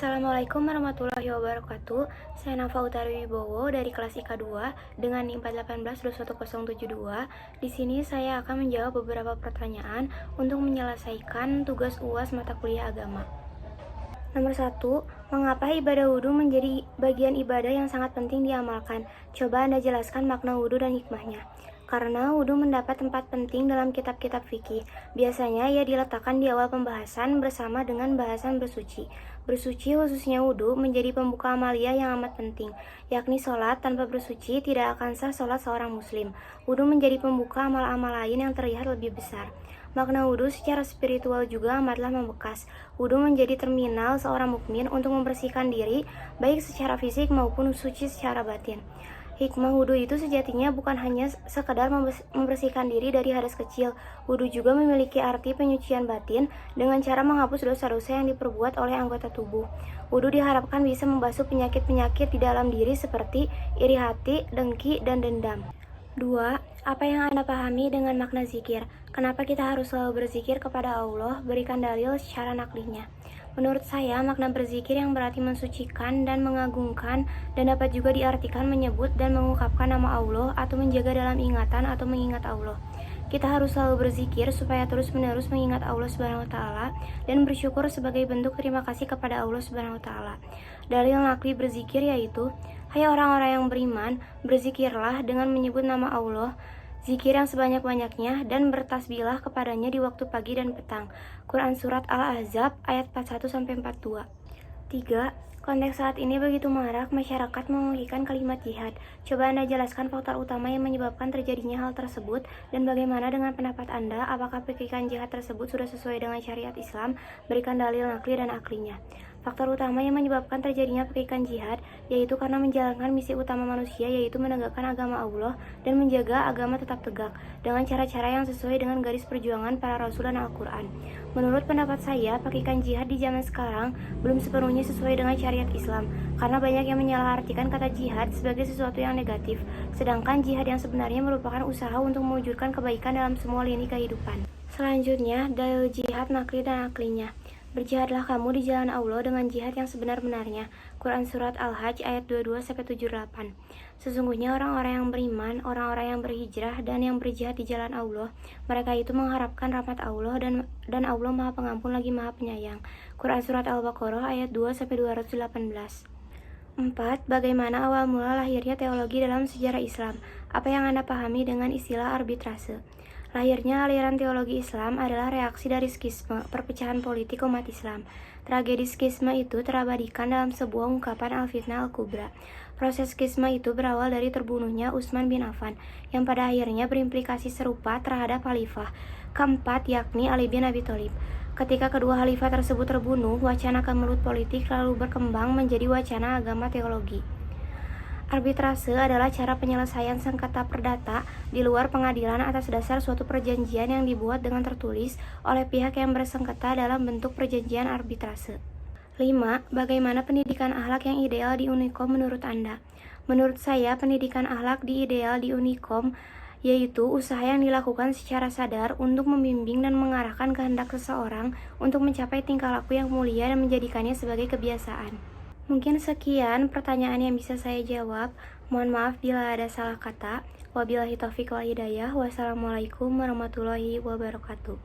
Assalamualaikum warahmatullahi wabarakatuh. Saya Nafa Utari Wibowo dari kelas IK 2 dengan NIM 418-21072. Di sini saya akan menjawab beberapa pertanyaan untuk menyelesaikan tugas UAS mata kuliah agama. Nomor 1, mengapa ibadah wudhu menjadi bagian ibadah yang sangat penting diamalkan? Coba Anda jelaskan makna wudhu dan hikmahnya. Karena wudhu mendapat tempat penting dalam kitab-kitab fikih. Biasanya ia diletakkan di awal pembahasan bersama dengan bahasan bersuci. Bersuci khususnya wudhu menjadi pembuka amalia yang amat penting, yakni sholat. Tanpa bersuci tidak akan sah sholat seorang muslim. Wudhu menjadi pembuka amal-amal lain yang terlihat lebih besar. Makna wudhu secara spiritual juga amatlah membekas. Wudhu menjadi terminal seorang mukmin untuk membersihkan diri, baik secara fisik maupun suci secara batin. Hikmah wudhu itu sejatinya bukan hanya sekedar membersihkan diri dari hadas kecil. Wudhu juga memiliki arti penyucian batin dengan cara menghapus dosa-dosa yang diperbuat oleh anggota tubuh. Wudhu diharapkan bisa membasuh penyakit-penyakit di dalam diri seperti iri hati, dengki, dan dendam. 2. Apa yang Anda pahami dengan makna zikir? Kenapa kita harus selalu berzikir kepada Allah? Berikan dalil secara naklinya. Menurut saya, makna berzikir yang berarti mensucikan dan mengagungkan dan dapat juga diartikan menyebut dan mengungkapkan nama Allah atau menjaga dalam ingatan atau mengingat Allah. Kita harus selalu berzikir supaya terus-menerus mengingat Allah Subhanahu wa taala dan bersyukur sebagai bentuk terima kasih kepada Allah Subhanahu wa taala. Dalil nakli berzikir yaitu, hai orang-orang yang beriman, berzikirlah dengan menyebut nama Allah, zikir yang sebanyak-banyaknya, dan bertasbihlah kepadanya di waktu pagi dan petang. Quran Surat Al-Ahzab ayat 41-42. 3. Konteks saat ini begitu marak masyarakat memilihkan kalimat jihad. Coba Anda jelaskan faktor utama yang menyebabkan terjadinya hal tersebut dan bagaimana dengan pendapat Anda, apakah pekikan jihad tersebut sudah sesuai dengan syariat Islam? Berikan dalil nakli dan aklinya. Faktor utama yang menyebabkan terjadinya pekikan jihad yaitu karena menjalankan misi utama manusia, yaitu menegakkan agama Allah dan menjaga agama tetap tegak dengan cara-cara yang sesuai dengan garis perjuangan para Rasul dan Al-Quran. Menurut pendapat saya, pekikan jihad di zaman sekarang belum sepenuhnya sesuai dengan syariat Islam, karena banyak yang menyalahartikan kata jihad sebagai sesuatu yang negatif, sedangkan jihad yang sebenarnya merupakan usaha untuk mewujudkan kebaikan dalam semua lini kehidupan. Selanjutnya, dalil jihad nakli dan aklinya. Berjihadlah kamu di jalan Allah dengan jihad yang sebenar-benarnya. Quran Surat Al-Hajj ayat 22-78. Sesungguhnya orang-orang yang beriman, orang-orang yang berhijrah, dan yang berjihad di jalan Allah, mereka itu mengharapkan rahmat Allah dan Allah Maha Pengampun lagi Maha Penyayang. Quran Surat Al-Baqarah ayat 2-218. 4. Bagaimana awal mula lahirnya teologi dalam sejarah Islam? Apa yang Anda pahami dengan istilah arbitrase? Lahirnya aliran teologi Islam adalah reaksi dari skisme, perpecahan politik umat Islam. Tragedi skisme itu terabadikan dalam sebuah ungkapan Al-Fitnah Al-Kubra. Proses skisme itu berawal dari terbunuhnya Utsman bin Affan, yang pada akhirnya berimplikasi serupa terhadap khalifah keempat, yakni Ali bin Abi Thalib. Ketika kedua khalifah tersebut terbunuh, wacana kemelut politik lalu berkembang menjadi wacana agama teologi. Arbitrase adalah cara penyelesaian sengketa perdata di luar pengadilan atas dasar suatu perjanjian yang dibuat dengan tertulis oleh pihak yang bersengketa dalam bentuk perjanjian arbitrase. 5. Bagaimana pendidikan akhlak yang ideal di Unikom menurut Anda? Menurut saya, pendidikan akhlak di ideal di Unikom yaitu usaha yang dilakukan secara sadar untuk membimbing dan mengarahkan kehendak seseorang untuk mencapai tingkah laku yang mulia dan menjadikannya sebagai kebiasaan. Mungkin sekian pertanyaan yang bisa saya jawab. Mohon maaf bila ada salah kata. Wabillahi taufiq wal hidayah. Wassalamualaikum warahmatullahi wabarakatuh.